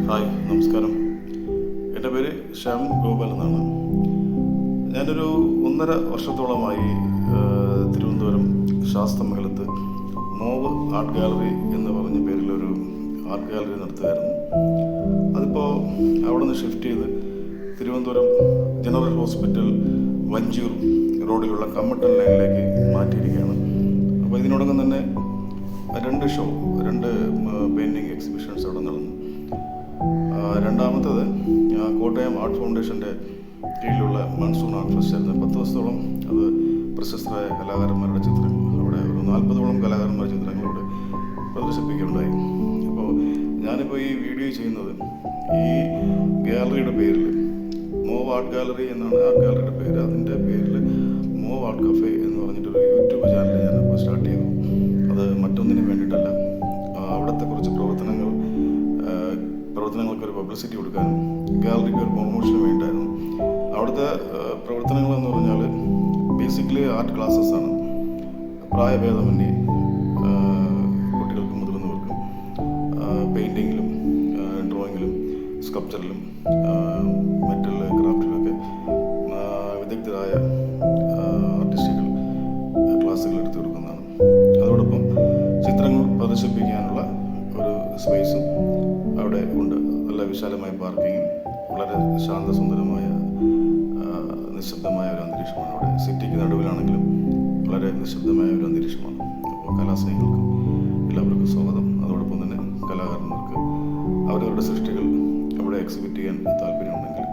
Hi, നമസ്കാരം. എൻ്റെ പേര് ശ്യാം ഗോപാൽ എന്നാണ്. ഞാനൊരു 1.5 വർഷത്തോളമായി തിരുവനന്തപുരം ശാസ്തമംഗലത്ത് മോവ് ആർട്ട് ഗാലറി എന്ന് പറഞ്ഞ പേരിലൊരു ആർട്ട് ഗാലറി നടത്തുകയായിരുന്നു. അതിപ്പോൾ അവിടെ നിന്ന് ഷിഫ്റ്റ് ചെയ്ത് തിരുവനന്തപുരം ജനറൽ ഹോസ്പിറ്റൽ വഞ്ചൂർ റോഡിലുള്ള കമ്മട്ടൻ ലൈനിലേക്ക് മാറ്റിയിരിക്കുകയാണ്. അപ്പോൾ ഇതിനോടകം തന്നെ 2 പെയിൻറ്റിങ് എക്സിബിഷൻസ് അവിടെ നടന്നു. രണ്ടാമത്തത് കോട്ടയം ആർട്ട് ഫൗണ്ടേഷൻ്റെ കീഴിലുള്ള മൺസൂൺ ആർട്ട് ഫെസ്റ്റ് ആയിരുന്നു. 10 ദിവസത്തോളം അത് പ്രശസ്തരായ കലാകാരന്മാരുടെ ചിത്രങ്ങൾ, അവിടെ ഒരു 40ഓളം കലാകാരന്മാരുടെ ചിത്രങ്ങൾ അവിടെ പ്രദർശിപ്പിക്കുകയുണ്ടായി. അപ്പോൾ ഞാനിപ്പോൾ ഈ വീഡിയോ ചെയ്യുന്നത് ഈ ഗാലറിയുടെ പേരിൽ മോവ് ആർട്ട് ഗാലറി എന്നാണ് ആർട്ട് ഗാലറിയുടെ പേര്. അതിൻ്റെ പേരിൽ മോവ് ആർട്ട് കഫേ എന്ന് പറഞ്ഞിട്ടൊരു യൂട്യൂബ് ചാനൽ ഞാനിപ്പോൾ സ്റ്റാർട്ട് ചെയ്തു. അത് മറ്റൊന്നിനും വേണ്ടിയിട്ടല്ല, അവിടുത്തെ കുറച്ച് പ്രവർത്തനങ്ങൾക്ക് ഒരു പബ്ലിസിറ്റി കൊടുക്കാനും ഗാലറിക്ക് ഒരു പ്രൊമോഷന് വേണ്ടിയിട്ടായിരുന്നു. അവിടുത്തെ പ്രവർത്തനങ്ങളെന്ന് പറഞ്ഞാൽ ബേസിക്കലി ആർട്ട് ക്ലാസ്സസ് ആണ്. പ്രായഭേദമന്യേ കുട്ടികൾക്കും മുതിർന്നവർക്കും പെയിൻറ്റിങ്ങിലും ഡ്രോയിങ്ങിലും സ്കൾപ്ചറിലും മെറ്റൽ ക്രാഫ്റ്റിലൊക്കെ വിദഗ്ധരായ ആർട്ടിസ്റ്റുകൾ ക്ലാസ്സുകൾ എടുത്തു കൊടുക്കുന്നതാണ്. അതോടൊപ്പം ചിത്രങ്ങൾ പ്രദർശിപ്പിക്കാനുള്ള ഒരു സ്പേസും അവിടെ ഉണ്ട്. നല്ല വിശാലമായ പാർക്കിങ്ങും വളരെ ശാന്തസുന്ദരമായ നിശബ്ദമായ ഒരു അന്തരീക്ഷമാണ് അവിടെ. സിറ്റിക്ക് നടുവിലാണെങ്കിലും വളരെ നിശബ്ദമായ ഒരു അന്തരീക്ഷമാണ്. അപ്പോൾ കലാസ്നേഹികൾക്കും എല്ലാവർക്കും സ്വാഗതം. അതോടൊപ്പം തന്നെ കലാകാരന്മാർക്ക് അവരവരുടെ സൃഷ്ടികൾ അവിടെ എക്സിബിറ്റ് ചെയ്യാൻ താല്പര്യമുണ്ടെങ്കിൽ